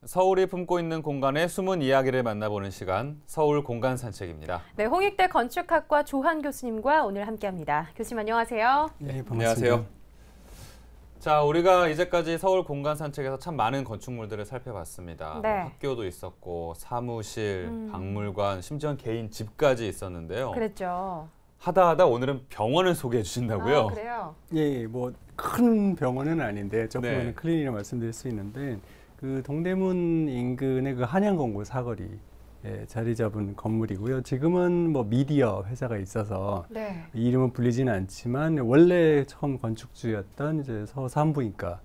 서울이 품고 있는 공간의 숨은 이야기를 만나보는 시간, 서울 공간 산책입니다. 네, 홍익대 건축학과 조한 교수님과 오늘 함께합니다. 교수님 안녕하세요. 네, 반갑습니다. 안녕하세요. 자, 우리가 이제까지 서울 공간 산책에서 참 많은 건축물들을 살펴봤습니다. 네. 학교도 있었고, 사무실, 박물관, 심지어 개인 집까지 있었는데요. 그랬죠. 하다 오늘은 병원을 소개해 주신다고요? 아, 그래요? 예, 뭐 큰 병원은 아닌데 조금은 네. 클리닉이라 말씀드릴 수 있는데 그 동대문 인근의 그 한양공고 사거리에 자리 잡은 건물이고요. 지금은 뭐 미디어 회사가 있어서 네. 이름은 불리지는 않지만 원래 처음 건축주였던 이제 서산부인과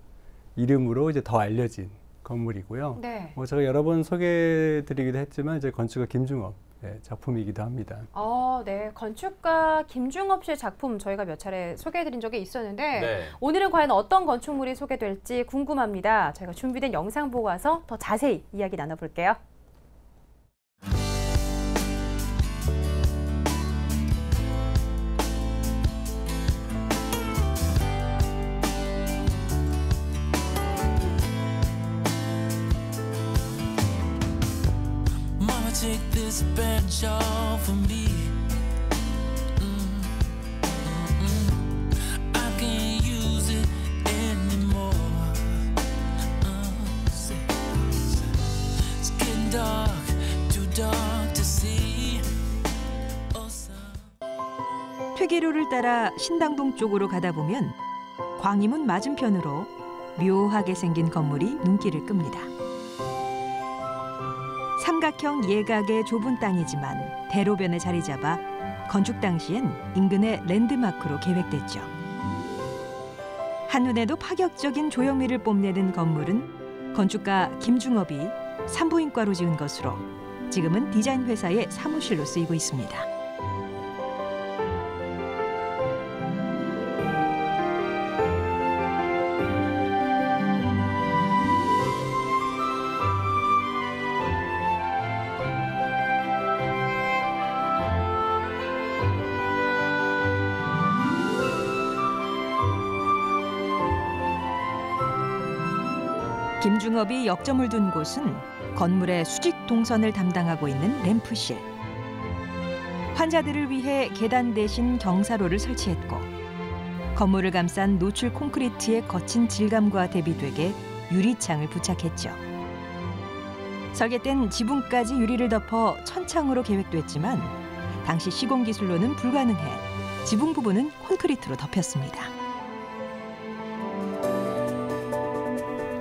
이름으로 이제 더 알려진 건물이고요. 네. 뭐 제가 여러 번 소개해드리기도 했지만 이제 건축가 김중업 작품이기도 합니다. 네. 건축가 김중업 씨의 작품 저희가 몇 차례 소개해드린 적이 있었는데 네. 오늘은 과연 어떤 건축물이 소개될지 궁금합니다. 저희가 준비된 영상 보고 와서 더 자세히 이야기 나눠볼게요. Take this bench off of me. I can't use it anymore. It's getting dark, too dark to see. 퇴계로를 따라 신당동 쪽으로 가다 보면 광희문 맞은편으로 묘하게 생긴 건물이 눈길을 끕니다. 삼각형 예각의 좁은 땅이지만 대로변에 자리 잡아 건축 당시엔 인근의 랜드마크로 계획됐죠. 한눈에도 파격적인 조형미를 뽐내는 건물은 건축가 김중업이 산부인과로 지은 것으로 지금은 디자인 회사의 사무실로 쓰이고 있습니다. 김중업이 역점을 둔 곳은 건물의 수직 동선을 담당하고 있는 램프실. 환자들을 위해 계단 대신 경사로를 설치했고 건물을 감싼 노출 콘크리트의 거친 질감과 대비되게 유리창을 부착했죠. 설계 땐 지붕까지 유리를 덮어 천창으로 계획됐지만 당시 시공기술로는 불가능해 지붕 부분은 콘크리트로 덮였습니다.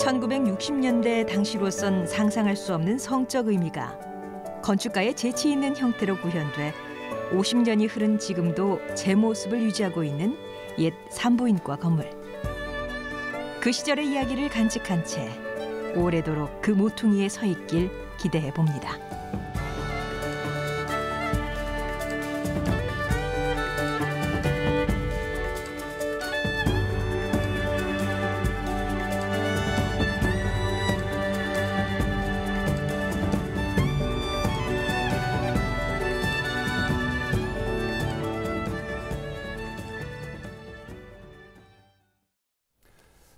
1960년대 당시로선 상상할 수 없는 성적 의미가 건축가의 재치 있는 형태로 구현돼 50년이 흐른 지금도 제 모습을 유지하고 있는 옛 산부인과 건물. 그 시절의 이야기를 간직한 채 오래도록 그 모퉁이에 서 있길 기대해 봅니다.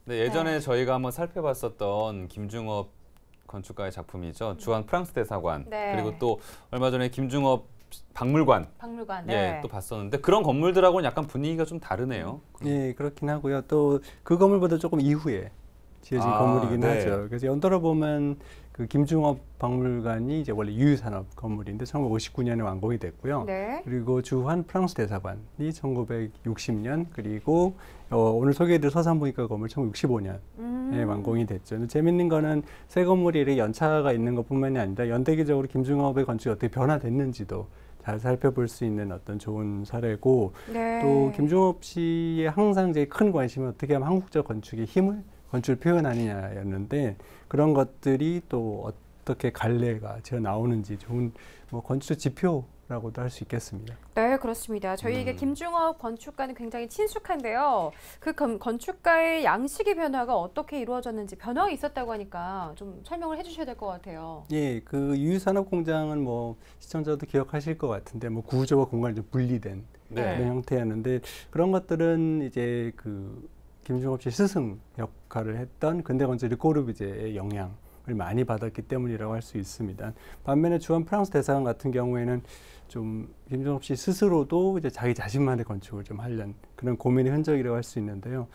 네, 예전에 저희가 한번 살펴봤었던 김중업 건축가의 작품이죠. 주한 프랑스 대사관. 네. 그리고 또 얼마 전에 김중업 박물관. 네. 또 봤었는데 그런 건물들하고는 약간 분위기가 좀 다르네요. 예, 그렇긴 하고요. 또 그 건물보다 조금 이후에 지어진 건물이긴 네. 하죠. 그래서 연도로 보면 그 김중업 박물관이 이제 원래 유유산업 건물인데 1959년에 완공이 됐고요. 네. 그리고 주한 프랑스 대사관이 1960년 그리고 오늘 소개해드릴 서산부인과 건물 1965년에 완공이 됐죠. 재밌는 거는 새 건물이 이렇게 연차가 있는 것뿐만이 아니라 연대기적으로 김중업의 건축이 어떻게 변화됐는지도 잘 살펴볼 수 있는 어떤 좋은 사례고 네. 또 김중업 씨의 항상 제일 큰 관심은 어떻게 하면 한국적 건축의 힘을 건축을 표현하느냐였는데 그런 것들이 또 어떻게 갈래가 지어 나오는지 좋은 뭐 건축 지표라고도 할 수 있겠습니다. 네, 그렇습니다. 저희에게 김중업 건축가는 굉장히 친숙한데요. 그 건축가의 양식의 변화가 어떻게 이루어졌는지 변화가 있었다고 하니까 좀 설명을 해주셔야 될 것 같아요. 예, 그 유유산업 공장은 뭐 시청자도 기억하실 것 같은데 뭐 구조와 공간이 좀 분리된 네. 그런 형태였는데 그런 것들은 이제 그 김중업 씨 스승 역할을 했던 근대건축 르꼬르비제의 영향 많이 받았기 때문이라고 할 수 있습니다. 반면에 주한 프랑스 대사관 같은 경우에는 좀 김종업 씨 스스로도 이제 자기 자신만의 건축을 좀 하려는 그런 고민의 흔적이라고 할 수 있는데요.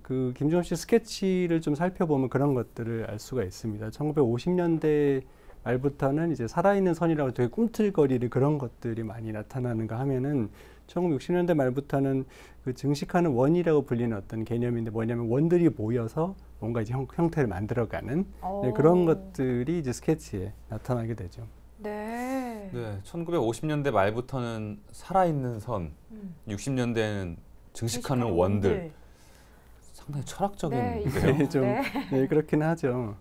그 김종업 씨 스케치를 좀 살펴보면 그런 것들을 알 수가 있습니다. 1950년대 말부터는 이제 살아있는 선이라고 되게 꿈틀거리는 그런 것들이 많이 나타나는가 하면은 1960년대 말부터는 그 증식하는 원이라고 불리는 어떤 개념인데 뭐냐면 원들이 모여서 뭔가 이제 형태를 만들어가는 네, 그런 것들이 이제 스케치에 나타나게 되죠. 네. 네, 1950년대 말부터는 살아있는 선, 60년대에는 증식하는 원들. 상당히 철학적인데요. 네, 좀 네, 그렇긴 하죠.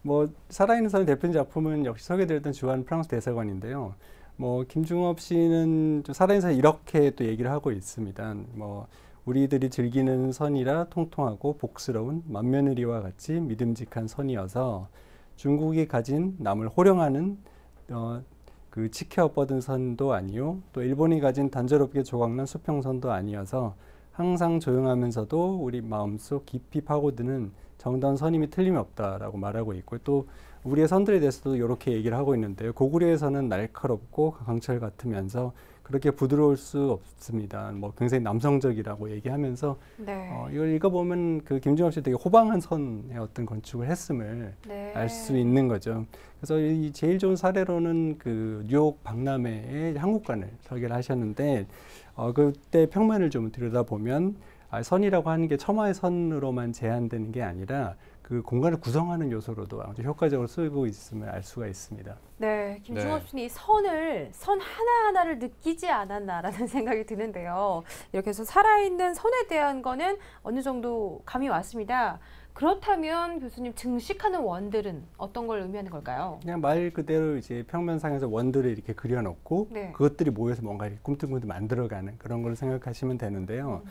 뭐 살아있는 선의 대표적인 작품은 역시 소개드렸던 주한 프랑스 대사관인데요. 뭐 김중업 씨는 좀 살아있는 선 이렇게 또 얘기를 하고 있습니다. 뭐 우리들이 즐기는 선이라 통통하고 복스러운 만며느리와 같이 믿음직한 선이어서 중국이 가진 남을 호령하는 그 치켜 뻗은 선도 아니요, 또 일본이 가진 단조롭게 조각난 수평선도 아니어서 항상 조용하면서도 우리 마음속 깊이 파고드는 정다운 선임이 틀림없다라고 말하고 있고, 또 우리의 선들에 대해서도 이렇게 얘기를 하고 있는데요. 고구려에서는 날카롭고 강철 같으면서 그렇게 부드러울 수 없습니다. 뭐 굉장히 남성적이라고 얘기하면서 이걸 읽어보면 그 김중업 씨 되게 호방한 선의 어떤 건축을 했음을 알 수 있는 거죠. 그래서 이 제일 좋은 사례로는 그 뉴욕 박람회에 한국관을 설계를 하셨는데 그때 평면을 좀 들여다보면 선이라고 하는 게 첨화의 선으로만 제한되는 게 아니라 그 공간을 구성하는 요소로도 아주 효과적으로 쓰고 있음을 알 수가 있습니다. 네, 김중업 씨는 이 선 하나하나를 느끼지 않았나라는 생각이 드는데요. 이렇게 해서 살아있는 선에 대한 거는 어느 정도 감이 왔습니다. 그렇다면 교수님, 증식하는 원들은 어떤 걸 의미하는 걸까요? 그냥 말 그대로 이제 평면상에서 원들을 이렇게 그려놓고 그것들이 모여서 뭔가 이렇게 꿈틀꿈틀 만들어가는 그런 걸 생각하시면 되는데요.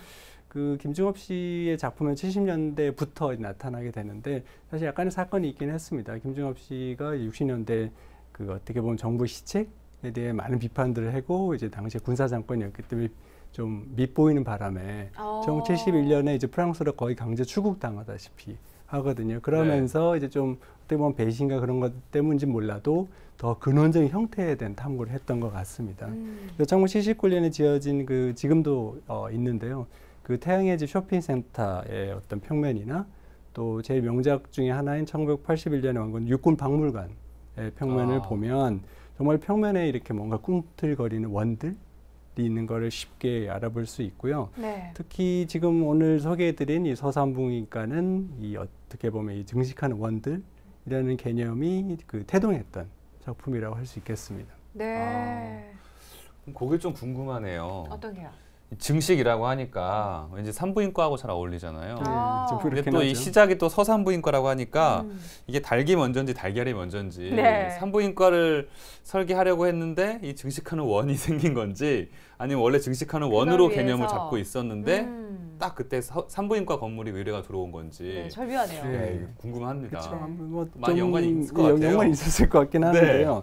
그 김중업 씨의 작품은 70년대부터 나타나게 되는데 사실 약간의 사건이 있긴 했습니다. 김중업 씨가 60년대 그 어떻게 보면 정부 시책에 대해 많은 비판들을 하고 이제 당시에 군사 정권이었기 때문에 좀 밉보이는 바람에 1971년에 이제 프랑스로 거의 강제 출국당하다시피 하거든요. 그러면서 이제 좀 어떻게 보면 배신과 그런 것 때문인지 몰라도 더 근원적인 형태에 대한 탐구를 했던 것 같습니다. 1979년에 지어진 그 지금도 있는데요. 그 태양의 집 쇼핑센터의 어떤 평면이나 또 제일 명작 중에 하나인 1981년에 완건 육군 박물관의 평면을 보면 정말 평면에 이렇게 뭔가 꿈틀거리는 원들이 있는 거를 쉽게 알아볼 수 있고요. 특히 지금 오늘 소개해드린 이 서산부인과는 이 어떻게 보면 이 증식하는 원들이라는 개념이 그 태동했던 작품이라고 할 수 있겠습니다. 네. 그게 좀 궁금하네요. 어떤 게요? 증식이라고 하니까 왠지 산부인과하고 잘 어울리잖아요. 근데 또 이 하죠. 시작이 또 서산부인과라고 하니까 이게 닭이 먼저인지 달걀이 먼저인지 산부인과를 설계하려고 했는데 이 증식하는 원이 생긴 건지 아니면 원래 증식하는 원으로 개념을 잡고 있었는데 딱 그때 산부인과 건물이 의뢰가 들어온 건지 절묘하네요. 네, 궁금합니다. 뭐 많이 연관이 있을 것 같아요. 연관이 있었을 것 같긴 하는데요.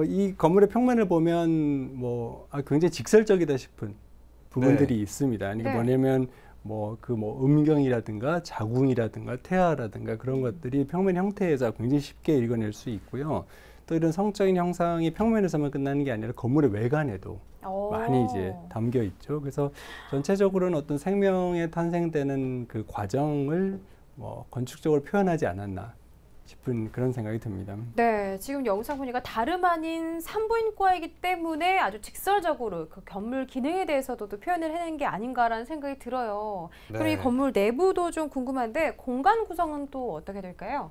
이 건물의 평면을 보면 뭐 굉장히 직설적이다 싶은 부분들이 있습니다. 이게 뭐냐면 음경이라든가 자궁이라든가 태아라든가 그런 것들이 평면 형태에서 굉장히 쉽게 읽어낼 수 있고요. 또 이런 성적인 형상이 평면에서만 끝나는 게 아니라 건물의 외관에도 많이 이제 담겨 있죠. 그래서 전체적으로는 어떤 생명에 탄생되는 그 과정을 건축적으로 표현하지 않았나 싶은 그런 생각이 듭니다. 네, 지금 영상 보니까 다름 아닌 산부인과이기 때문에 아주 직설적으로 그 건물 기능에 대해서도 또 표현을 해낸 게 아닌가라는 생각이 들어요. 그럼 이 건물 내부도 좀 궁금한데 공간 구성은 또 어떻게 될까요?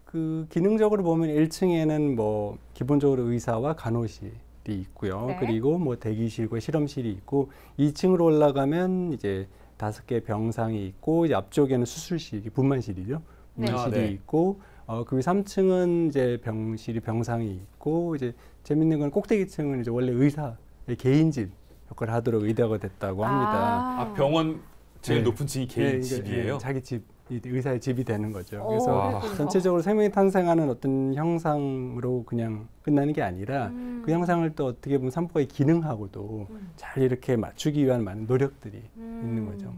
그 기능적으로 보면 1층에는 뭐 기본적으로 의사와 간호실이 있고요. 그리고 뭐 대기실과 실험실이 있고 2층으로 올라가면 이제 5개 병상이 있고 이제 앞쪽에는 수술실, 분만실이죠. 병실이 있고 그 3층은 이제 병상이 있고 이제 재밌는 건 꼭대기층은 이제 원래 의사의 개인집 역할을 하도록 의대가 됐다고 합니다. 병원 제일 높은 층이 개인 집이에요? 자기 집, 의사의 집이 되는 거죠. 그래서 전체적으로 생명이 탄생하는 어떤 형상으로 그냥 끝나는 게 아니라 그 형상을 또 어떻게 보면 산부과의 기능하고도 잘 이렇게 맞추기 위한 많은 노력들이 있는 거죠.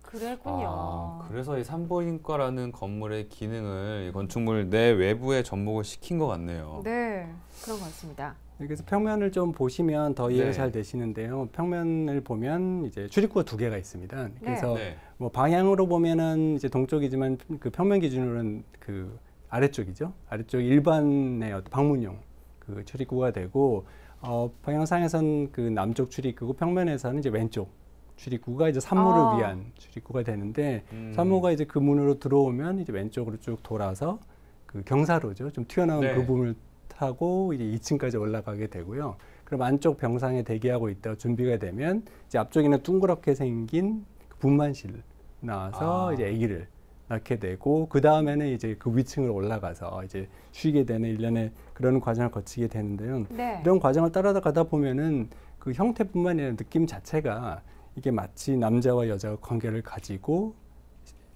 그랬군요. 그래서 이 산부인과라는 건물의 기능을 이 건축물 내 외부에 접목을 시킨 것 같네요. 네, 그런 것 같습니다. 그래서 평면을 좀 보시면 더 이해가 네. 잘 되시는데요. 평면을 보면 이제 출입구가 2개가 있습니다. 그래서 네. 뭐 방향으로 보면은 이제 동쪽이지만 그 평면 기준으로는 그 아래쪽이죠. 아래쪽 일반의 어떤 방문용 그 출입구가 되고 방향상에선 그 남쪽 출입구고 평면에서는 이제 왼쪽 출입구가 이제 산모를 위한 출입구가 되는데 산모가 이제 그 문으로 들어오면 이제 왼쪽으로 쭉 돌아서 그 경사로죠. 좀 튀어나온 네. 그 부분을 타고 이제 2층까지 올라가게 되고요. 그럼 안쪽 병상에 대기하고 있다가 준비가 되면 이제 앞쪽에는 둥그렇게 생긴 그 분만실 나와서 이제 아기를 낳게 되고 그 다음에는 이제 그 위층으로 올라가서 이제 쉬게 되는 일련의 그런 과정을 거치게 되는데요. 네. 이런 과정을 따라가다 보면은 그 형태뿐만 아니라 느낌 자체가 이게 마치 남자와 여자가 관계를 가지고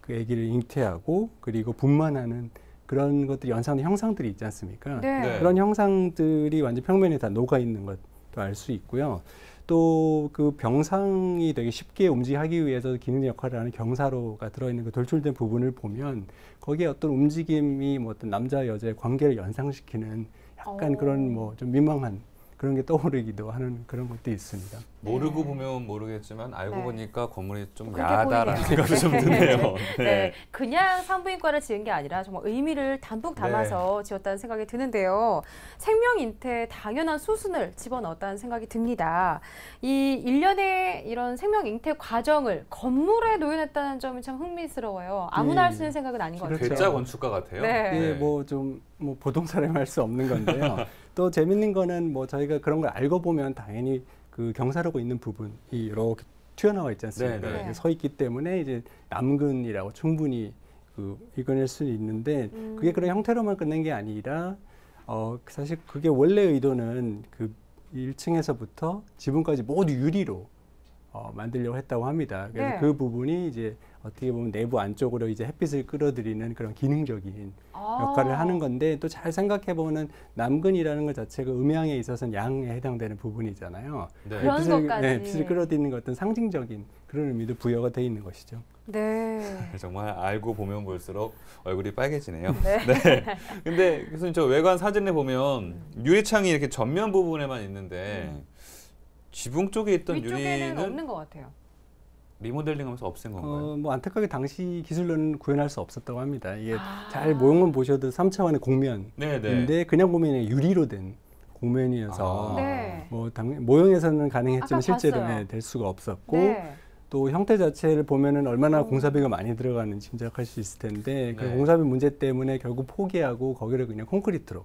그 아기를 잉태하고 그리고 분만하는 그런 것들 연상된 형상들이 있지 않습니까? 네. 네. 그런 형상들이 완전 평면에 다 녹아 있는 것도 알 수 있고요. 또 그 병상이 되게 쉽게 움직이기 위해서 기능 역할을 하는 경사로가 들어있는 그 돌출된 부분을 보면 거기에 어떤 움직임이 뭐 어떤 남자 여자의 관계를 연상시키는 약간 그런 뭐 좀 민망한 그런 게 떠오르기도 하는 그런 것도 있습니다. 모르고 보면 모르겠지만 알고 네. 보니까 건물이 좀 그렇게 야하다라는 보이네요. 생각이 좀 드네요. 네, 그냥 산부인과를 지은 게 아니라 정말 의미를 담뿍 담아서 지었다는 생각이 드는데요. 생명 잉태에 당연한 수순을 집어넣었다는 생각이 듭니다. 이 일련의 이런 생명 잉태 과정을 건물에 놓여냈다는 점이 참 흥미스러워요. 아무나 할 수 있는 생각은 아닌 것 같아요. 그렇죠. 괴짜 건축가 같아요. 네. 예, 뭐 좀 뭐 보통 사람이 할 수 없는 건데요. 또 재밌는 거는 뭐 저희가 그런 걸 알고 보면 당연히 그 경사로고 있는 부분이 이렇게 튀어나와 있지 않습니까? 네, 네. 서 있기 때문에 이제 남근이라고 충분히 그 읽어낼 수 있는데 그게 그런 형태로만 끝낸 게 아니라 사실 그게 원래 의도는 그 1층에서부터 지붕까지 모두 유리로 만들려고 했다고 합니다. 그래서 네. 그 부분이 이제 어떻게 보면 내부 안쪽으로 이제 햇빛을 끌어들이는 그런 기능적인 역할을 하는 건데 또 잘 생각해 보면 남근이라는 것 자체가 음양에 있어서는 양에 해당되는 부분이잖아요. 네. 그런 것까지. 햇빛을 끌어들이는 것 어떤 상징적인 그런 의미도 부여가 돼 있는 것이죠. 네. 정말 알고 보면 볼수록 얼굴이 빨개지네요. 네. 네. 근데 교수님 저 외관 사진에 보면 유리창이 이렇게 전면 부분에만 있는데 지붕 쪽에 있던 위쪽에는 유리는 없는 것 같아요. 리모델링하면서 없앤 건가요? 뭐 안타깝게 당시 기술로는 구현할 수 없었다고 합니다. 이게 잘 모형만 보셔도 3차원의 네네. 곡면인데 그냥 보면 유리로 된 곡면이어서 네. 뭐 모형에서는 아까 가능했지만 실제로 봤어요. 될 수가 없었고 네. 또 형태 자체를 보면은 얼마나 공사비가 많이 들어가는지 짐작할 수 있을 텐데 그 네. 공사비 문제 때문에 결국 포기하고 거기를 그냥 콘크리트로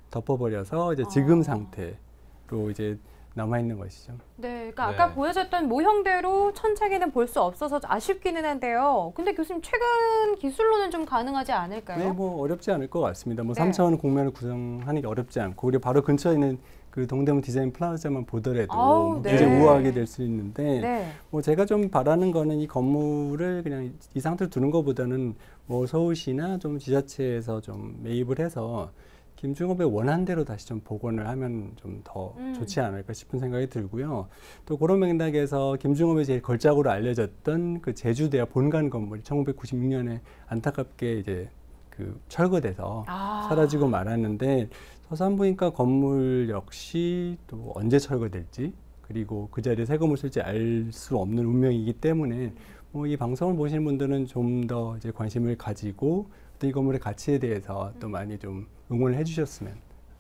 덮어버려서 이제 지금 상태로 이제 남아 있는 것이죠. 네, 그러니까 네. 아까 보여줬던 모형대로 천착에는 볼 수 없어서 아쉽기는 한데요. 근데 교수님 최근 기술로는 좀 가능하지 않을까요? 네, 뭐 어렵지 않을 것 같습니다. 뭐 네. 3차원 곡면을 구성하는 게 어렵지 않고 그리고 바로 근처에 있는 그 동대문 디자인 플라자만 보더라도 아우, 네. 굉장히 우아하게 될 수 있는데 네. 뭐 제가 좀 바라는 거는 이 건물을 그냥 이 상태로 두는 것보다는 뭐 서울시나 좀 지자체에서 좀 매입을 해서 김중업의 원한 대로 다시 좀 복원을 하면 좀 더 좋지 않을까 싶은 생각이 들고요. 또 그런 맥락에서 김중업의 제일 걸작으로 알려졌던 그 제주대학 본관 건물이 1996년에 안타깝게 이제 그 철거돼서 사라지고 말았는데 서산부인과 건물 역시 또 언제 철거될지 그리고 그 자리에 새 건물 쓸지 알 수 없는 운명이기 때문에 뭐 이 방송을 보시는 분들은 좀 더 이제 관심을 가지고 또 이 건물의 가치에 대해서 또 많이 좀 응원을 해주셨으면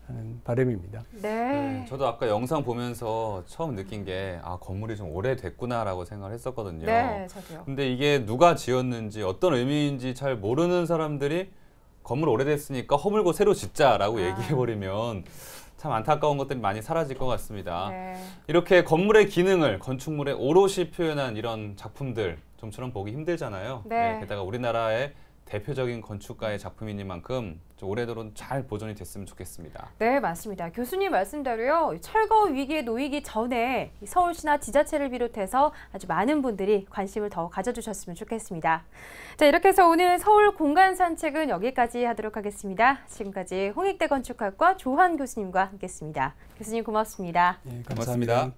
하는 바람입니다. 네. 저도 아까 영상 보면서 처음 느낀 게 건물이 좀 오래됐구나라고 생각을 했었거든요. 네, 저도요. 근데 이게 누가 지었는지 어떤 의미인지 잘 모르는 사람들이 건물 오래됐으니까 허물고 새로 짓자라고 얘기해버리면 참 안타까운 것들이 많이 사라질 것 같습니다. 네. 이렇게 건물의 기능을 건축물에 오롯이 표현한 이런 작품들 좀처럼 보기 힘들잖아요. 네. 게다가 우리나라의 대표적인 건축가의 작품이니만큼 좀 오래도록 잘 보존이 됐으면 좋겠습니다. 네, 맞습니다. 교수님 말씀대로요. 철거 위기에 놓이기 전에 서울시나 지자체를 비롯해서 아주 많은 분들이 관심을 더 가져주셨으면 좋겠습니다. 자, 이렇게 해서 오늘 서울 공간 산책은 여기까지 하도록 하겠습니다. 지금까지 홍익대 건축학과 조한 교수님과 함께했습니다. 교수님 고맙습니다. 네, 고맙습니다.